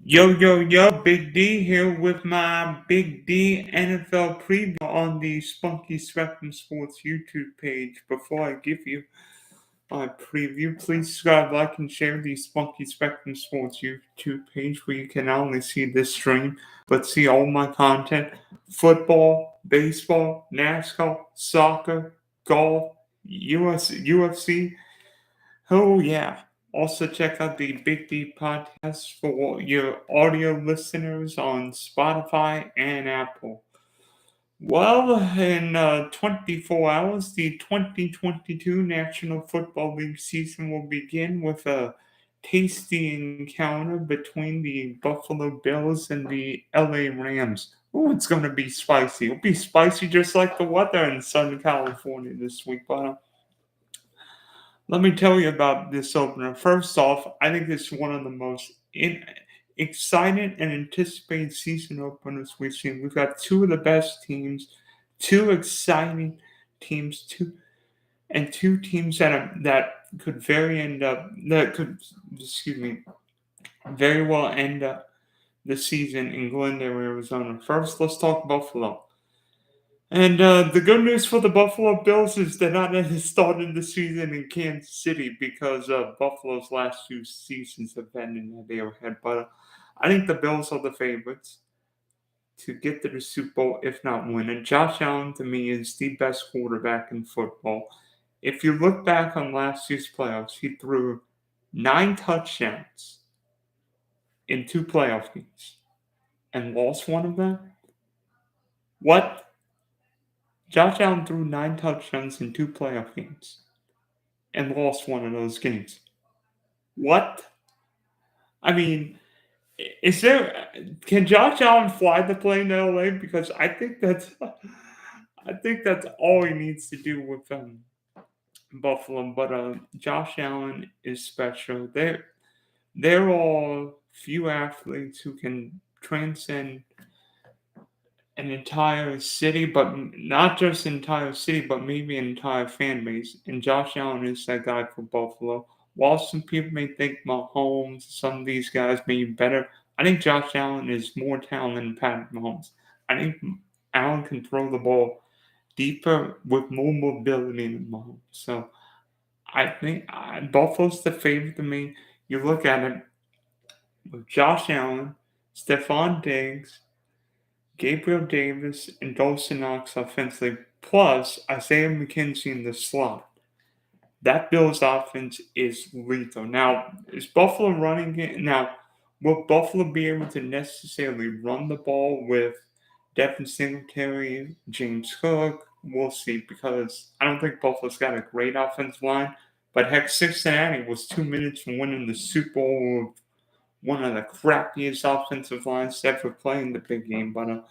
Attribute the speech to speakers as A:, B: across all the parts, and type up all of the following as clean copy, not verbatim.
A: Yo, Big D here with my Big D NFL preview on the Spunky Spectrum Sports YouTube page. Before I give you my preview, please subscribe, like, and share the Spunky Spectrum Sports YouTube page where you can not only see this stream, but see all my content: football, baseball, NASCAR, soccer, golf, UFC. Oh, yeah. Also, check out the Big D podcast for your audio listeners on Spotify and Apple. Well, in 24 hours, the 2022 National Football League season will begin with a tasty encounter between the Buffalo Bills and the LA Rams. Oh, it's going to be spicy. It'll be spicy just like the weather in Southern California this week, but let me tell you about this opener. First off, I think it's one of the most exciting and anticipated season openers we've seen. We've got two of the best teams, two exciting teams, two teams that could very well end up the season in Glendale, Arizona. First, let's talk Buffalo. And the good news for the Buffalo Bills is they're not starting the season in Kansas City because Buffalo's last two seasons have been in the Arrowhead. But I think the Bills are the favorites to get to the Super Bowl, if not win. And Josh Allen, to me, is the best quarterback in football. If you look back on last year's playoffs, he threw 9 touchdowns in 2 playoff games and lost one of them. What? Josh Allen threw 9 touchdowns in 2 playoff games and lost one of those games. What? I mean, can Josh Allen fly the plane to LA? Because I think that's all he needs to do with Buffalo. But Josh Allen is special. They're all few athletes who can transcend an entire city, but not just an entire city, but maybe an entire fan base. And Josh Allen is that guy for Buffalo. While some people may think Mahomes, some of these guys may be better, I think Josh Allen is more talented than Patrick Mahomes. I think Allen can throw the ball deeper with more mobility than Mahomes. So I think Buffalo's the favorite to me. You look at it with Josh Allen, Stephon Diggs, Gabriel Davis, and Dawson Knox offensively, plus Isaiah McKenzie in the slot. That Bills offense is lethal. Now, is Buffalo running it? Now, will Buffalo be able to necessarily run the ball with Devin Singletary, James Cook? We'll see, because I don't think Buffalo's got a great offensive line. But heck, Cincinnati was 2 minutes from winning the Super Bowl with one of the crappiest offensive lines to ever play in the big game. But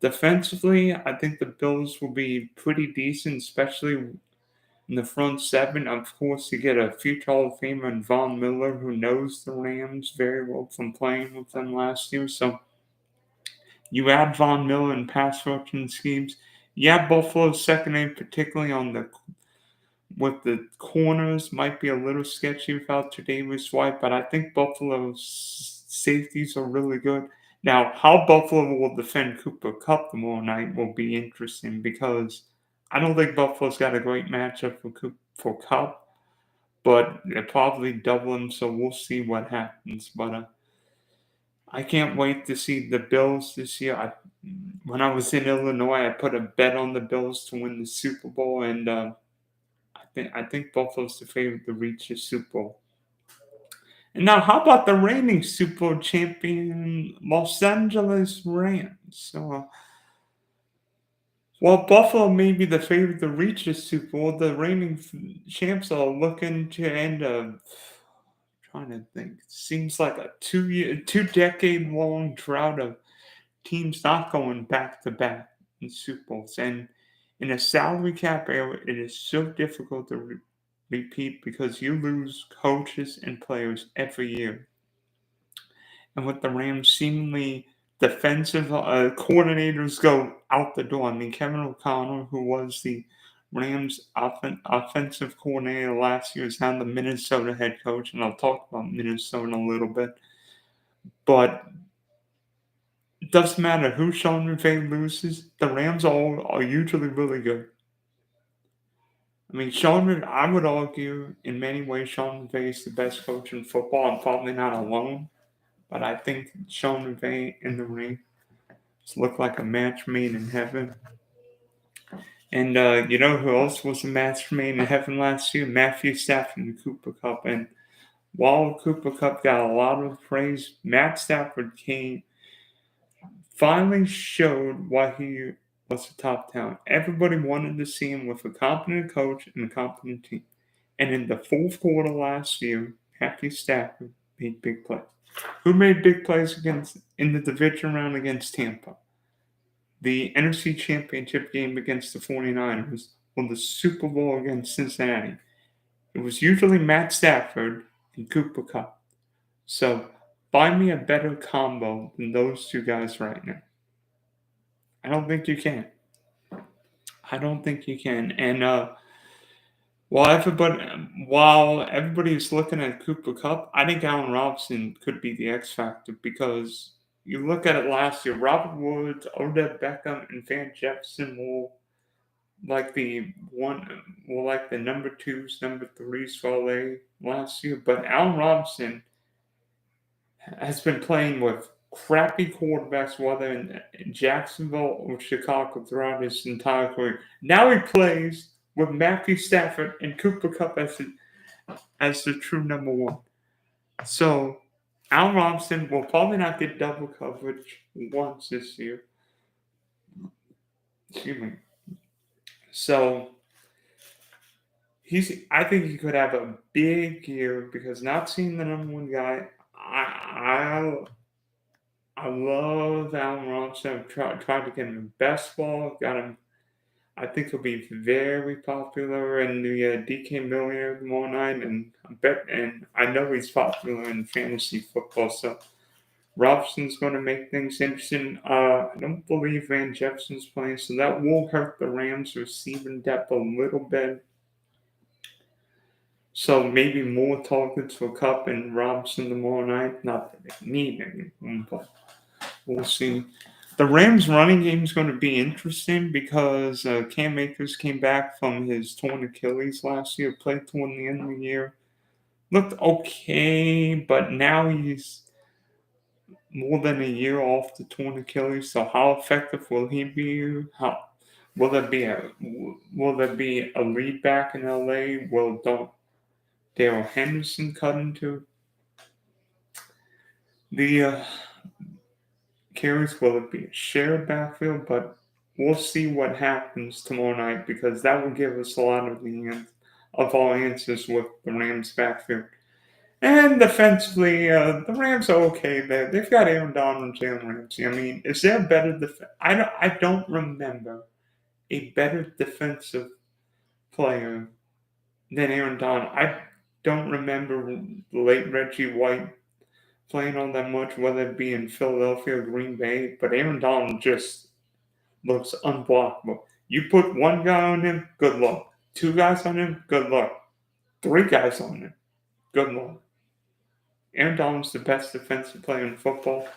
A: defensively, I think the Bills will be pretty decent, especially in the front seven. Of course, you get a future Hall of Famer in Von Miller, who knows the Rams very well from playing with them last year. So you add Von Miller in pass rushing schemes. Yeah, Buffalo's secondary, particularly with the corners, might be a little sketchy without Tre'Davious White, but I think Buffalo's safeties are really good. Now, how Buffalo will defend Cooper Kupp tomorrow night will be interesting, because I don't think Buffalo's got a great matchup for Kupp, but they'll probably double him, so we'll see what happens. But I can't wait to see the Bills this year. When I was in Illinois, I put a bet on the Bills to win the Super Bowl, and I think Buffalo's the favorite to reach the Super Bowl. And now, how about the reigning Super Bowl champion Los Angeles Rams? So, while Buffalo may be the favorite to reach the Super Bowl, the reigning champs are looking to end a, trying to think, seems like a 2-decade-long drought of teams not going back to back in Super Bowls. And in a salary cap era, it is so difficult to repeat, because you lose coaches and players every year. And with the Rams, seemingly defensive coordinators go out the door. I mean, Kevin O'Connell, who was the Rams offensive coordinator last year is now the Minnesota head coach, and I'll talk about Minnesota in a little bit. But it doesn't matter who Sean McVay loses, the Rams are usually really good. I mean, I would argue in many ways Sean McVay is the best coach in football. I'm probably not alone, but I think Sean McVay in the ring looked like a match made in heaven. And you know who else was a match made in heaven last year? Matthew Stafford and Cooper Kupp. And while Cooper Kupp got a lot of praise, Matt Stafford finally showed why he was a top talent. Everybody wanted to see him with a competent coach and a competent team. And in the fourth quarter last year, Matthew Stafford made big plays. Who made big plays in the division round against Tampa? The NFC Championship game against the 49ers, or the Super Bowl against Cincinnati. It was usually Matt Stafford and Cooper Kupp. So, find me a better combo than those two guys right now. I don't think you can. And while everybody is looking at Cooper Kupp, I think Allen Robinson could be the X factor because you look at it last year. Robert Woods, Odell Beckham, and Van Jefferson were like the number twos, number threes for LA last year. But Allen Robinson has been playing with crappy quarterbacks, whether in Jacksonville or Chicago, throughout his entire career. Now he plays with Matthew Stafford and Cooper Kupp as the true number one. So Allen Robinson will probably not get double coverage once this year. Excuse me. So I think he could have a big year because not seeing the number one guy, I love Allen Robinson. I've tried to get him in best ball. Got him. I think he'll be very popular in the DK Millionaire tomorrow night, and I know he's popular in fantasy football. So Robinson's going to make things interesting. I don't believe Van Jefferson's playing, so that will hurt the Rams' receiving depth a little bit. So maybe more targets for Kupp and Robinson tomorrow night. Not that they need anyone, but we'll see. The Rams' running game is going to be interesting because Cam Akers came back from his torn Achilles last year, played toward the end of the year. Looked okay, but now he's more than a year off the torn Achilles. So how effective will he be? Will there be a lead back in LA? Will Darrell Henderson cut into the carries? Will it be a shared backfield? But we'll see what happens tomorrow night because that will give us a lot of our answers with the Rams backfield. And defensively, the Rams are okay there. They've got Aaron Donald and Jalen Ramsey. I mean, is there a better I don't remember a better defensive player than Aaron Donald. I don't remember late Reggie White playing all that much, whether it be in Philadelphia or Green Bay, but Aaron Donald just looks unblockable. You put one guy on him, good luck. Two guys on him, good luck. Three guys on him, good luck. Aaron Donald's the best defensive player in football,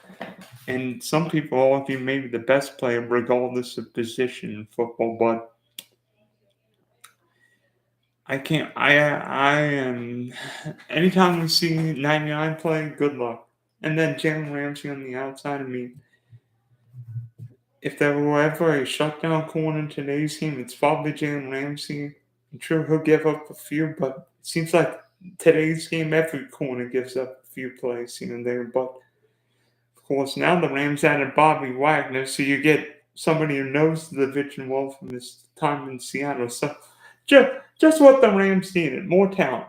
A: and some people argue maybe the best player regardless of position in football, but I can't. I am. Anytime we see 99 play, good luck. And then Jalen Ramsey on the outside. I mean, if there were ever a shutdown corner in today's game, it's probably Jalen Ramsey. I'm sure he'll give up a few, but it seems like today's game, every corner gives up a few plays here and there. But of course, now the Rams added Bobby Wagner, so you get somebody who knows the division well from his time in Seattle. So just what the Rams needed, more talent.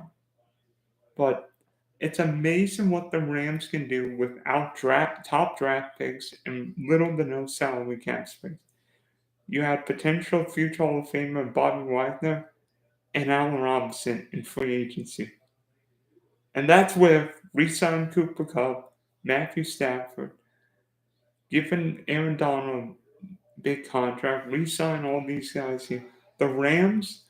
A: But it's amazing what the Rams can do without top draft picks and little to no salary cap space. You had potential future Hall of Famer Bobby Wagner and Allen Robinson in free agency. And that's with re-signing Cooper Kupp, Matthew Stafford, giving Aaron Donald a big contract, re-sign all these guys here. the Rams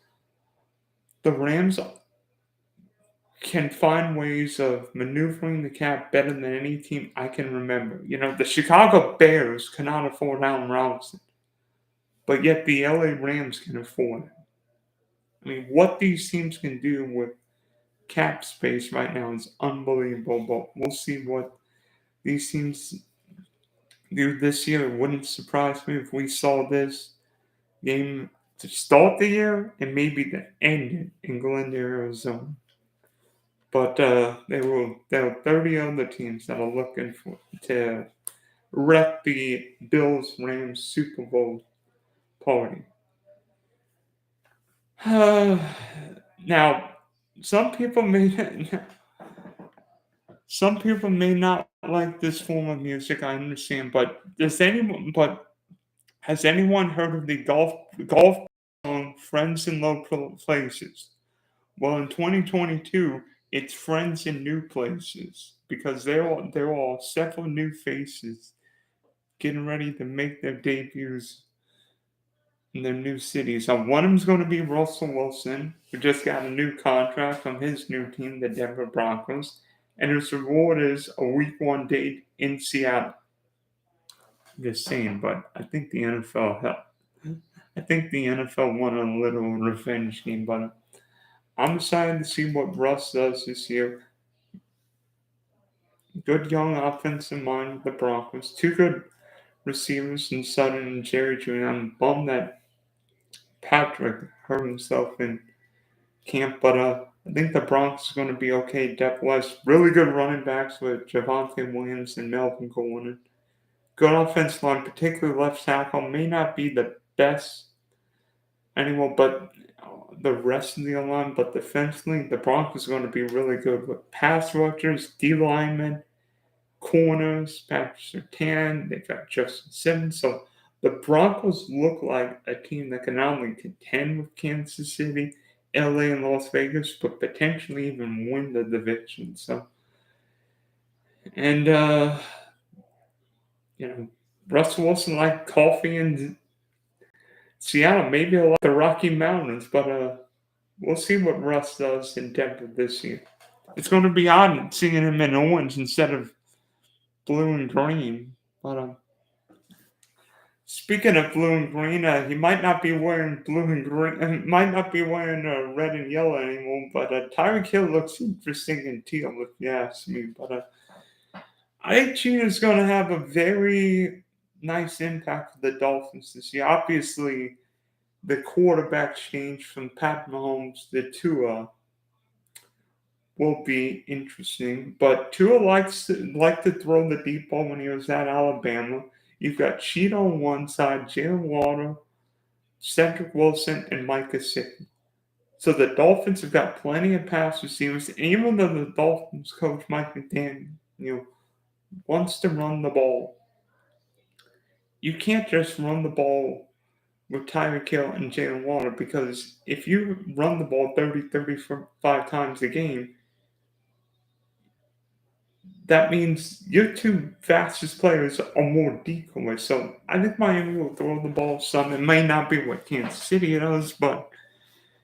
A: can find ways of maneuvering the cap better than any team I can remember. The Chicago Bears cannot afford Allen Robinson, but yet the LA Rams can afford it. I mean, what these teams can do with cap space right now is unbelievable, but we'll see what these teams do this year. It wouldn't surprise me if we saw this game to start the year and maybe to end it in Glendale, Arizona. But there are 30 other teams that are looking to wreck the Bills Rams Super Bowl party. Now, some people may not like this form of music. I understand, but has anyone heard of the golf song "Friends in Low Places"? Well, in 2022, it's Friends in New Places because there are several new faces getting ready to make their debuts in their new cities. One of them's going to be Russell Wilson, who just got a new contract from his new team, the Denver Broncos, and his reward is a Week 1 date in Seattle. Just saying, but I think the NFL helped. I think the NFL won a little revenge game, but I'm excited to see what Russ does this year. Good young offensive mind with the Broncos. Two good receivers in Sutton and Jerry Jr. I'm bummed that Patrick hurt himself in camp, but I think the Broncos are going to be okay depth-wise. Really good running backs with Javonte Williams and Melvin Gordon. Good offensive line, particularly left tackle. May not be the best anymore, but the rest of the line, but defensively, the Broncos are going to be really good with pass rushers, D linemen, corners, Patrick Surtain. They've got Justin Simmons. So the Broncos look like a team that can not only contend with Kansas City, LA, and Las Vegas, but potentially even win the division. So, and Russell Wilson like coffee in Seattle, maybe a lot the Rocky Mountains, but we'll see what Russ does in Denver this year. It's going to be odd seeing him in orange instead of blue and green. But speaking of blue and green, he might not be wearing blue and green. Might not be wearing red and yellow anymore. But Tyreek Hill looks interesting in teal, if you ask me. But I think Cheetah's going to have a very nice impact for the Dolphins this year. Obviously, the quarterback change from Pat Mahomes to Tua will be interesting. But Tua liked to throw the deep ball when he was at Alabama. You've got Cheetah on one side, Jalen Waddle, Cedric Wilson, and Micah Gesicki. So the Dolphins have got plenty of pass receivers. And even though the Dolphins coach Mike McDaniel wants to run the ball, you can't just run the ball with Tyreek Hill and Jalen Waddle, because if you run the ball 35 times a game, that means your two fastest players are more decoys. So I think Miami will throw the ball some. It may not be what Kansas City does, but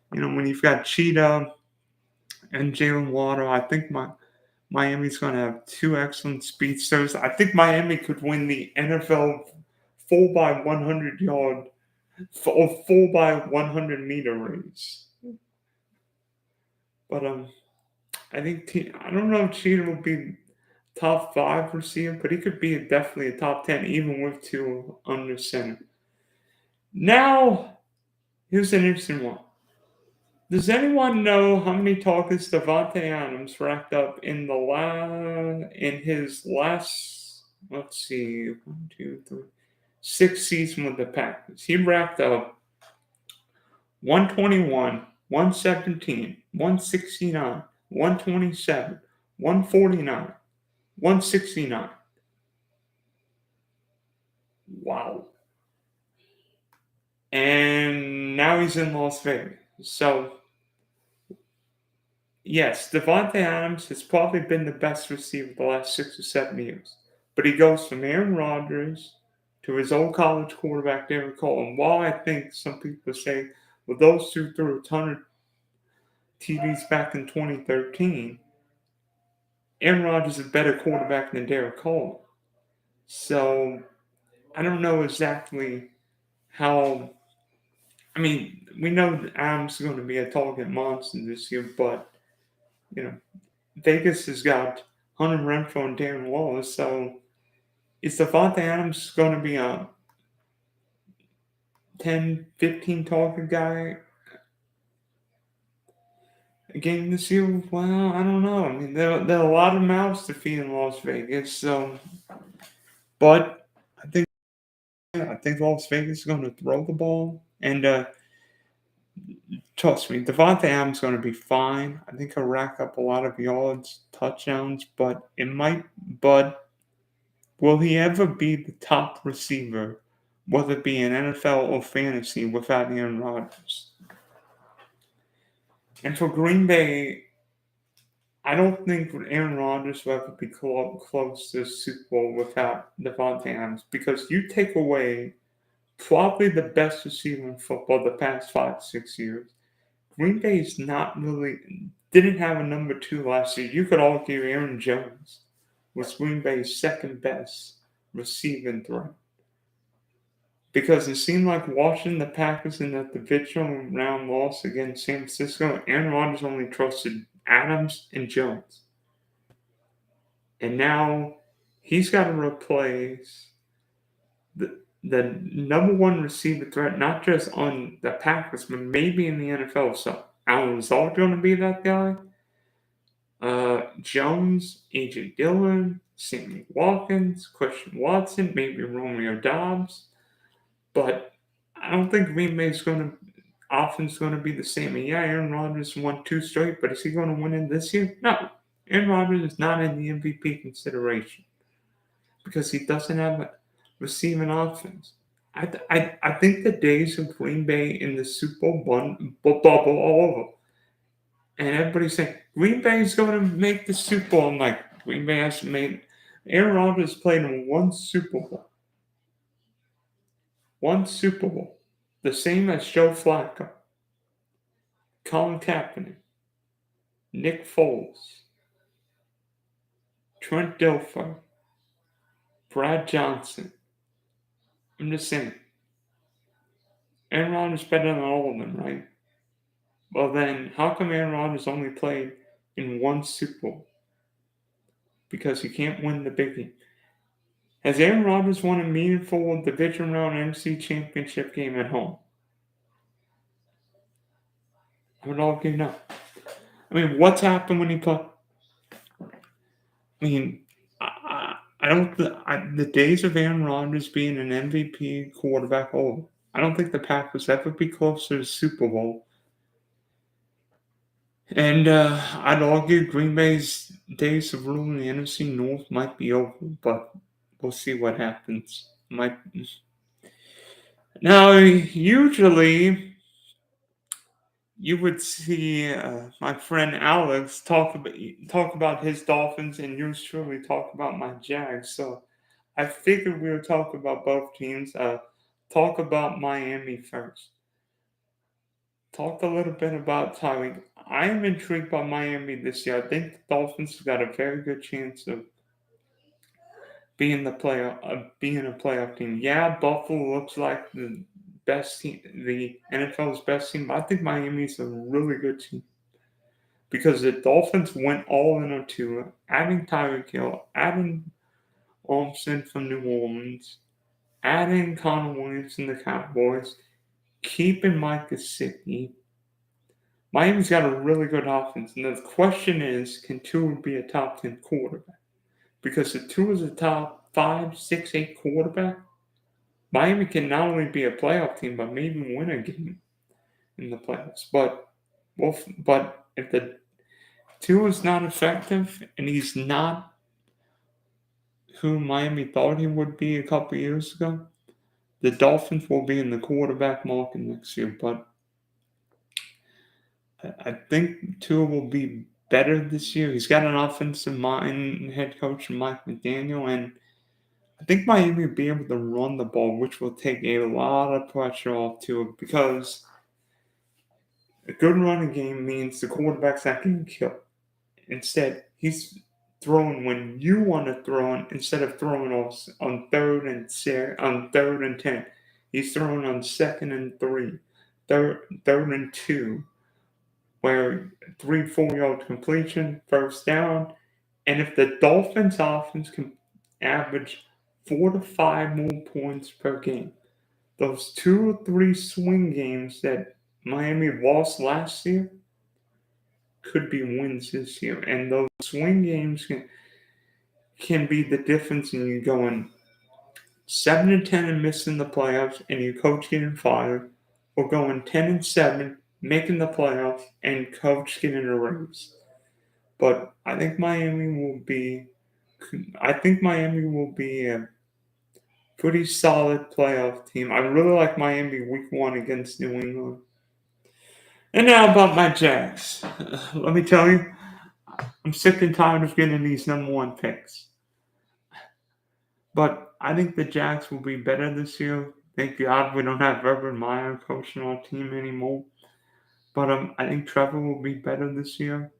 A: when you've got Cheetah and Jalen Waddle, I think Miami's going to have two excellent speedsters. I think Miami could win the NFL 4x100 yard or 4x100 meter race. But I don't know if Cheetah will be top 5 receiver, but he could be definitely a top 10, even with two under center. Now, here's an interesting one. Does anyone know how many targets Davante Adams racked up in his last, let's see, 1, 2, 3, 6 season with the Packers? He racked up 121, 117, 169, 127, 149, 169. Wow. And now he's in Las Vegas. So, yes, Davante Adams has probably been the best receiver the last 6 or 7 years. But he goes from Aaron Rodgers to his old college quarterback, Derek Carr. And while I think some people say Well, those two threw a ton of TDs back in 2013. Aaron Rodgers is a better quarterback than Derek Carr. So I don't know exactly how. I mean, we know that Adams is going to be a target monster this year, but you know, Vegas has got Hunter Renfrow and Darren Wallace. So is Davante Adams going to be a 10, 15 target guy again this year? Well, I don't know. I mean, there are a lot of mouths to feed in Las Vegas. So, but I think Las Vegas is going to throw the ball, and trust me, Davante Adams is going to be fine. I think he'll rack up a lot of yards, touchdowns, but it might. But will he ever be the top receiver, whether it be in NFL or fantasy, without Aaron Rodgers? And for Green Bay, I don't think Aaron Rodgers will ever be close to the Super Bowl without Davante Adams, because you take away probably the best receiver in football the past 5-6 years. Green Bay's not really didn't have a number two last year. You could argue Aaron Jones was Green Bay's second best receiving threat, because it seemed like watching the Packers in that divisional round loss against San Francisco, Aaron Rodgers only trusted Adams and Jones, and now he's got to replace the number one receiver threat, not just on the Packers, but maybe in the NFL. So Alan Lazard going to be that guy. Jones, AJ Dillon, Sammy Watkins, Christian Watson, maybe Romeo Dobbs. But I don't think Green Bay's offense going to be the same. And yeah, Aaron Rodgers won 2 straight, but is he going to win it this year? No. Aaron Rodgers is not in the MVP consideration because he doesn't have a receiving offense. I think the days of Green Bay in the Super Bowl bubble all over. And everybody's saying, Green Bay is going to make the Super Bowl. I'm like, Green Bay hasn't made. Aaron Rodgers played in one Super Bowl. One Super Bowl. The same as Joe Flacco, Colin Kaepernick, Nick Foles, Trent Dilfer, Brad Johnson. I'm just saying. Aaron Rodgers is better than all of them, right? Well, then, how come Aaron Rodgers only played in one Super Bowl? Because he can't win the big game. Has Aaron Rodgers won a meaningful division round NFC championship game at home? I would argue no. I mean, what's happened when he played? I mean, I don't. The days of Aaron Rodgers being an MVP quarterback over. I don't think the Packers ever be close to the Super Bowl. And I'd argue Green Bay's days of ruling the NFC North might be over, but we'll see what happens. Now, usually you would see my friend Alex talk about his Dolphins, and yours truly talk about my Jags. So I figured we would talk about both teams. Talk about Miami first. Talk a little bit about Tyreek. I am intrigued by Miami this year. I think the Dolphins have got a very good chance of being a playoff team. Yeah, Buffalo looks like the best team, the NFL's best team. But I think Miami's a really good team because the Dolphins went all in on Tua, adding Tyreek Hill, adding Olsen from New Orleans, adding Connor Williams from the Cowboys, keeping Mike Gesicki. Miami's got a really good offense, and the question is, can Tua be a top 10 quarterback? Because if Tua is a top 5, 6, 8 quarterback, Miami can not only be a playoff team, but maybe win a game in the playoffs. But if the Tua is not effective, and he's not who Miami thought he would be a couple years ago, the Dolphins will be in the quarterback market next year. But I think Tua will be better this year. He's got an offensive mind head coach, Mike McDaniel, and I think Miami will be able to run the ball, which will take a lot of pressure off Tua, because A good running game means the quarterback's not getting killed. Instead, he's throwing when you want to throw it instead of throwing on third and 10. He's throwing on second and 3, third and 2, where 3-4 yard completion, first down. And if the Dolphins offense can average 4 to 5 more points per game, those 2 or 3 swing games that Miami lost last year could be wins this year. And those swing games can be the difference in you going 7-10 and missing the playoffs and your coach getting fired, or going 10-7, making the playoffs and coach getting a raise. But I think Miami will be a pretty solid playoff team. I really like Miami week 1 against New England. And now about my Jags. Let me tell you, I'm sick and tired of getting these number 1 picks. But I think the Jags will be better this year. Thank God we don't have Urban Meyer coaching our team anymore. But I think Trevor will be better this year.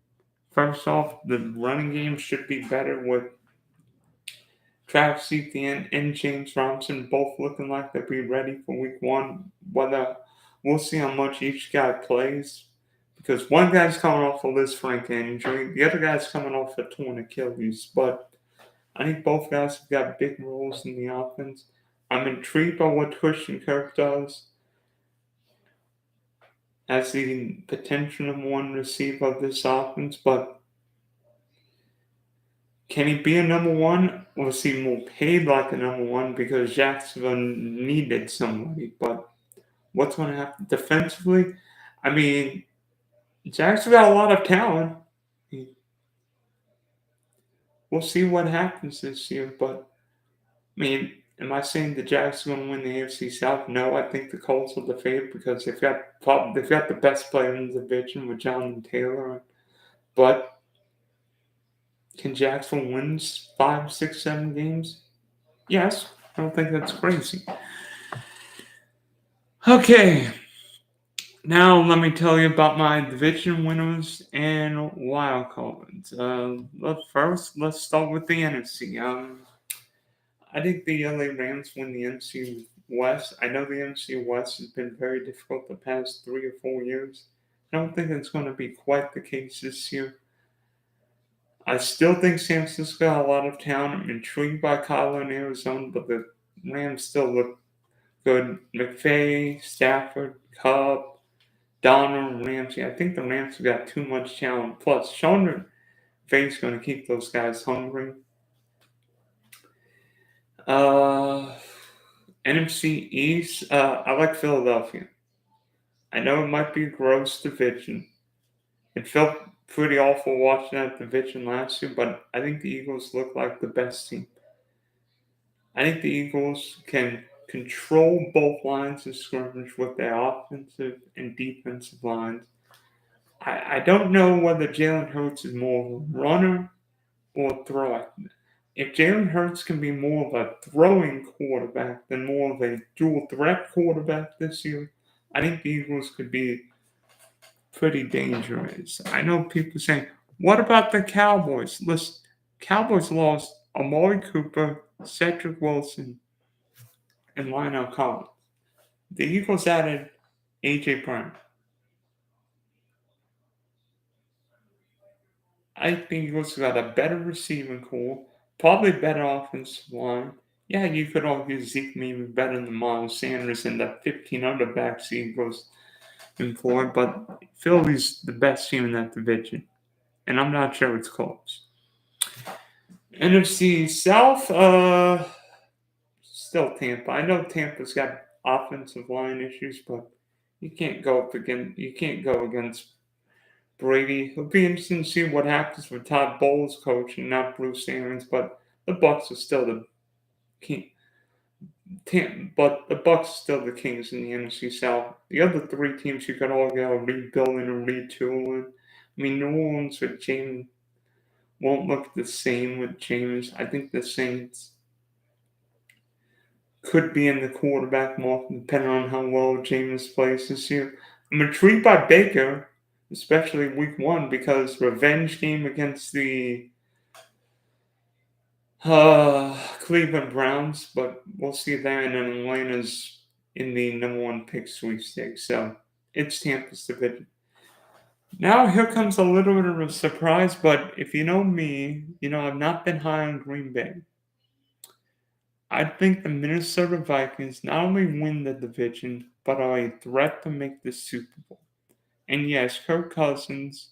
A: First off, the running game should be better with Travis Etienne and James Robinson both looking like they'll be ready for week 1. Whether we'll see how much each guy plays. Because one guy's coming off a Liz Frank injury, the other guy's coming off a torn Achilles. But I think both guys have got big roles in the offense. I'm intrigued by what Christian Kirk does as the potential number 1 receiver of this offense, but can he be a number 1 or is he more paid like a number 1 because Jacksonville needed somebody? But what's going to happen defensively? I mean, Jacksonville got a lot of talent. We'll see what happens this year, but I mean, am I saying the Jags are going to win the AFC South? No, I think the Colts are the favorite because they've got the best player in the division with Jonathan Taylor. But can Jacksonville win 5, 6, 7 games? Yes, I don't think that's crazy. Okay, now let me tell you about my division winners and wild cards. Let's start with the NFC. I think the LA Rams win the NFC West. I know the NFC West has been very difficult the past 3 or 4 years. I don't think it's going to be quite the case this year. I still think San Francisco got a lot of talent. I'm intrigued by Kyler in Arizona, but the Rams still look good. McVay, Stafford, Cobb, Donald, Ramsey. I think the Rams have got too much talent. Plus, Sean McVay's going to keep those guys hungry. NFC East, I like Philadelphia. I know it might be a gross division. It felt pretty awful watching that division last year, but I think the Eagles look like the best team. I think the Eagles can control both lines of scrimmage with their offensive and defensive lines. I don't know whether Jalen Hurts is more of a runner or a thrower. If Jalen Hurts can be more of a throwing quarterback than more of a dual threat quarterback this year, I think the Eagles could be pretty dangerous. I know people saying, what about the Cowboys? Listen, Cowboys lost Amari Cooper, Cedric Wilson, and Lionel Collins. The Eagles added A.J. Brown. I think the Eagles got a better receiving core, probably better offensive line. Yeah, you could argue Zeke may be better than Miles Sanders and the 15 other backs the Eagles employed, but Philly's the best team in that division, and I'm not sure it's close. NFC South, still Tampa. I know Tampa's got offensive line issues, but you can't go against Brady. It'll be interesting to see what happens with Todd Bowles coaching, not Bruce Arians, but the Bucs are still the king. But the Bucs are still the kings in the NFC South. The other 3 teams you could all go rebuilding and retooling. I mean, New Orleans with James won't look the same with James. I think the Saints could be in the quarterback market depending on how well James plays this year. I'm intrigued by Baker, especially week one, because revenge game against the Cleveland Browns, but we'll see that. And then Atlanta's in the number one pick sweepstakes. So it's Tampa's division. Now here comes a little bit of a surprise, but if you know me, you know I've not been high on Green Bay. I think the Minnesota Vikings not only win the division, but are a threat to make the Super Bowl. And yes, Kirk Cousins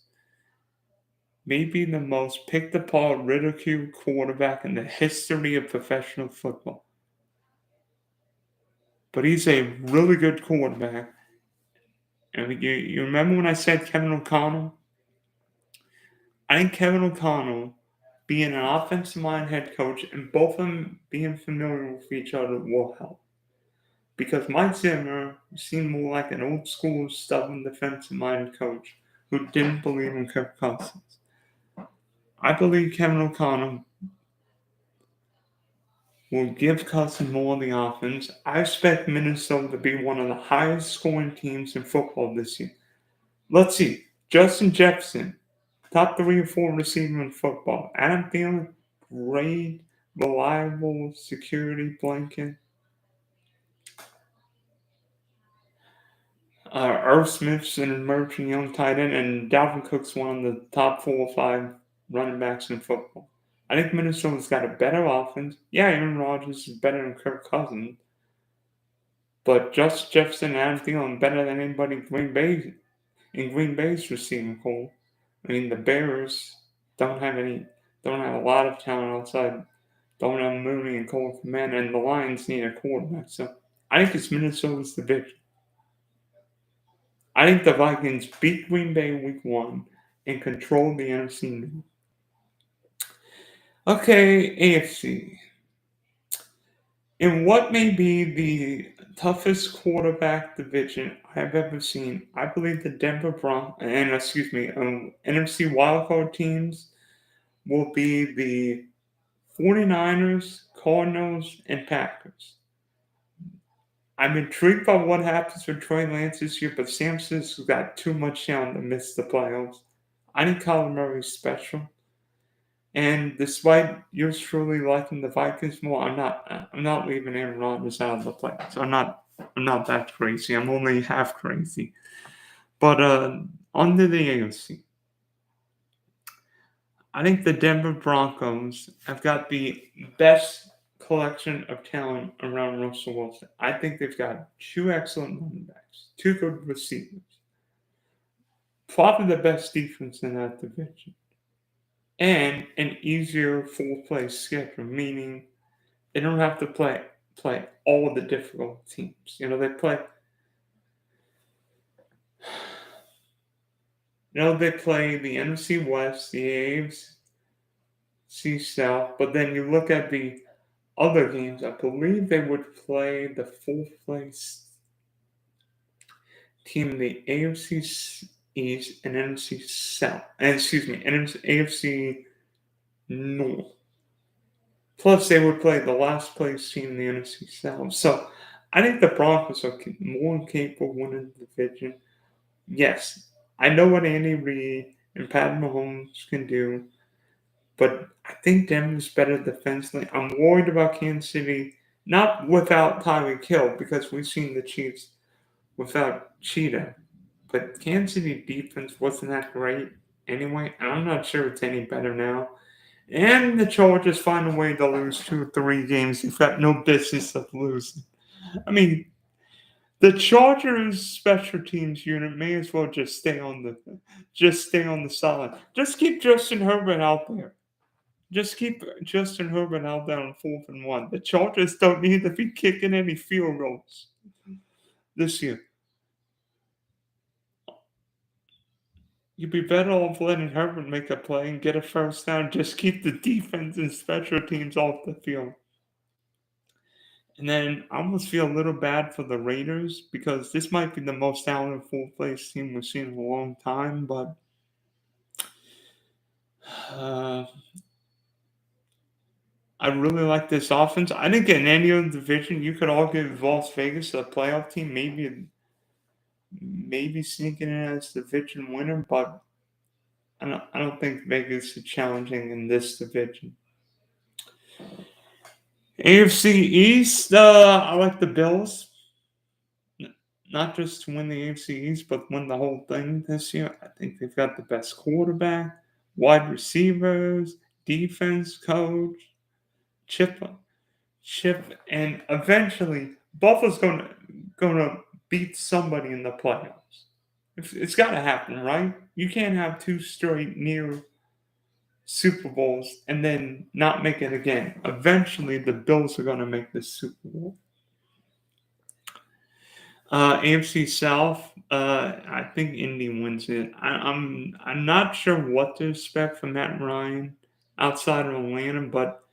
A: may be the most picked apart, ridiculed quarterback in the history of professional football. But he's a really good quarterback. And you remember when I said Kevin O'Connell? I think Kevin O'Connell, being an offensive mind head coach, and both of them being familiar with each other will help. Because Mike Zimmer seemed more like an old school, stubborn defensive minded coach who didn't believe in Kirk Cousins. I believe Kevin O'Connell will give Cousins more of the offense. I expect Minnesota to be one of the highest scoring teams in football this year. Let's see. Justin Jefferson, top 3 or 4 receiver in football. Adam Thielen, great, reliable security blanket. Irv Smith's an emerging young tight end, and Dalvin Cook's one of the top 4 or 5 running backs in football. I think Minnesota's got a better offense. Yeah, Aaron Rodgers is better than Kirk Cousins, but Justin Jefferson and Adam Thielen better than anybody in Green Bay's receiving core. I mean, the Bears don't have a lot of talent outside Darnell Mooney and Cole Kmet, and the Lions need a quarterback. So I think it's Minnesota's division. I think the Vikings beat Green Bay week one and control the NFC. Okay, AFC. In what may be the toughest quarterback division I've ever seen, I believe the NFC wildcard teams will be the 49ers, Cardinals, and Packers. I'm intrigued by what happens with Trey Lance this year, but Sam Francisco's got too much talent to miss the playoffs. I think Kyler Murray's special. And despite yours truly liking the Vikings more, I'm not leaving Aaron Rodgers out of the playoffs. I'm not that crazy. I'm only half crazy. But under the AFC, I think the Denver Broncos have got the best collection of talent around Russell Wilson. I think they've got 2 excellent running backs, 2 good receivers, probably the best defense in that division, and an easier full-place schedule, meaning they don't have to play all the difficult teams. They play the NFC West, the AFC South, but then you look at the other games, I believe they would play the fourth place team in the AFC East and NFC South. And AFC North. Plus, they would play the last place team in the NFC South. So, I think the Broncos are more capable of winning the division. Yes, I know what Andy Reid and Pat Mahomes can do, but I think Denver's better defensively. I'm worried about Kansas City, not without Tyreek Hill, because we've seen the Chiefs without Cheetah. But Kansas City defense wasn't that great anyway, and I'm not sure it's any better now. And the Chargers find a way to lose 2 or 3 games they've got no business of losing. I mean, the Chargers special teams unit may as well just stay on the side. Just keep Justin Herbert out there. Just keep Justin Herbert out there on 4th and 1. The Chargers don't need to be kicking any field goals this year. You'd be better off letting Herbert make a play and get a first down. Just keep the defense and special teams off the field. And then I almost feel a little bad for the Raiders because this might be the most talented full-place team we've seen in a long time, but I really like this offense. I think in any other division, you could all give Las Vegas a playoff team, maybe sneaking in as division winner, but I don't think Vegas is challenging in this division. AFC East, I like the Bills. Not just to win the AFC East, but win the whole thing this year. I think they've got the best quarterback, wide receivers, defense coach, Chip, and eventually Buffalo's gonna beat somebody in the playoffs. It's got to happen, right? You can't have two straight near Super Bowls and then not make it again. Eventually, the Bills are gonna make the Super Bowl. AFC South, I think Indy wins it. I'm not sure what to expect from Matt Ryan outside of Atlanta, but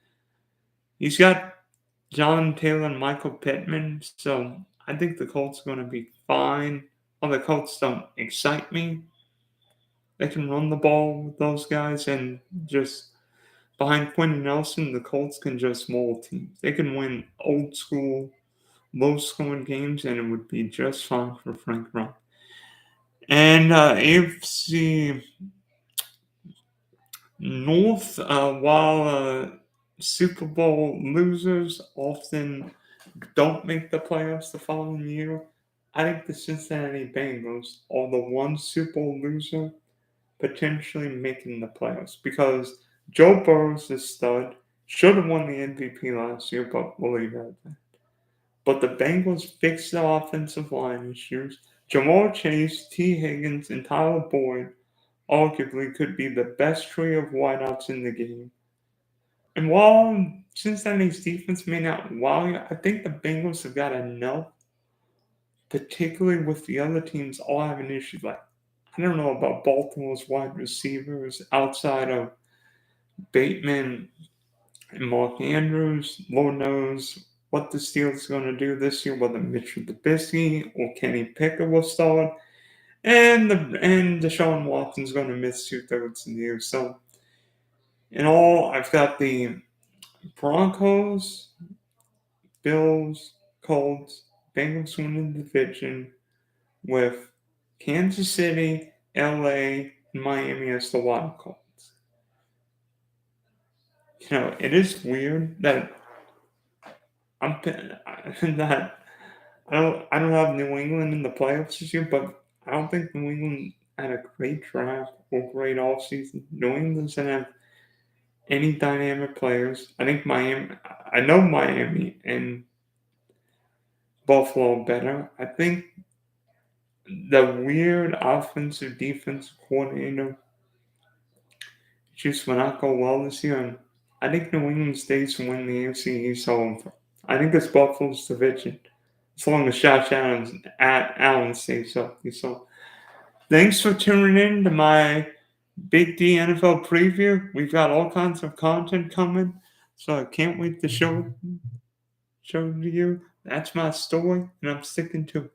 A: he's got John Taylor and Michael Pittman, so I think the Colts are going to be fine. Well, the Colts don't excite me. They can run the ball with those guys, and just behind Quentin Nelson, the Colts can just mold teams. They can win old school, low-scoring games, and it would be just fine for Frank Reich. And AFC North, while Super Bowl losers often don't make the playoffs the following year, I think the Cincinnati Bengals are the one Super Bowl loser potentially making the playoffs because Joe Burrow's a stud, should have won the MVP last year, but we'll leave it at that. But the Bengals fixed the offensive line issues. Jamar Chase, T. Higgins, and Tyler Boyd arguably could be the best trio of wideouts in the game. And while Cincinnati's defense may not wow you, I think the Bengals have got enough, particularly with the other teams all having issues. Like, I don't know about Baltimore's wide receivers outside of Bateman and Mark Andrews. Lord knows what the Steelers are going to do this year, whether Mitchell Trubisky or Kenny Pickett will start. And Deshaun Watson's going to miss 2/3 of the year. So, in all, I've got the Broncos, Bills, Colts, Bengals winning the division with Kansas City, LA, and Miami as the wild cards. You know, it is weird that that I don't have New England in the playoffs this year, but I don't think New England had a great draft or great offseason. New England doesn't have any dynamic players. I think I know Miami and Buffalo better. I think the weird offensive defensive coordinator just will not go well this year. And I think New England stays to win the AFC East. So I think it's Buffalo's division. As long as Josh Allen stays healthy. So thanks for tuning in to my Big D NFL preview. We've got all kinds of content coming. So I can't wait to show to you. That's my story, and I'm sticking to it.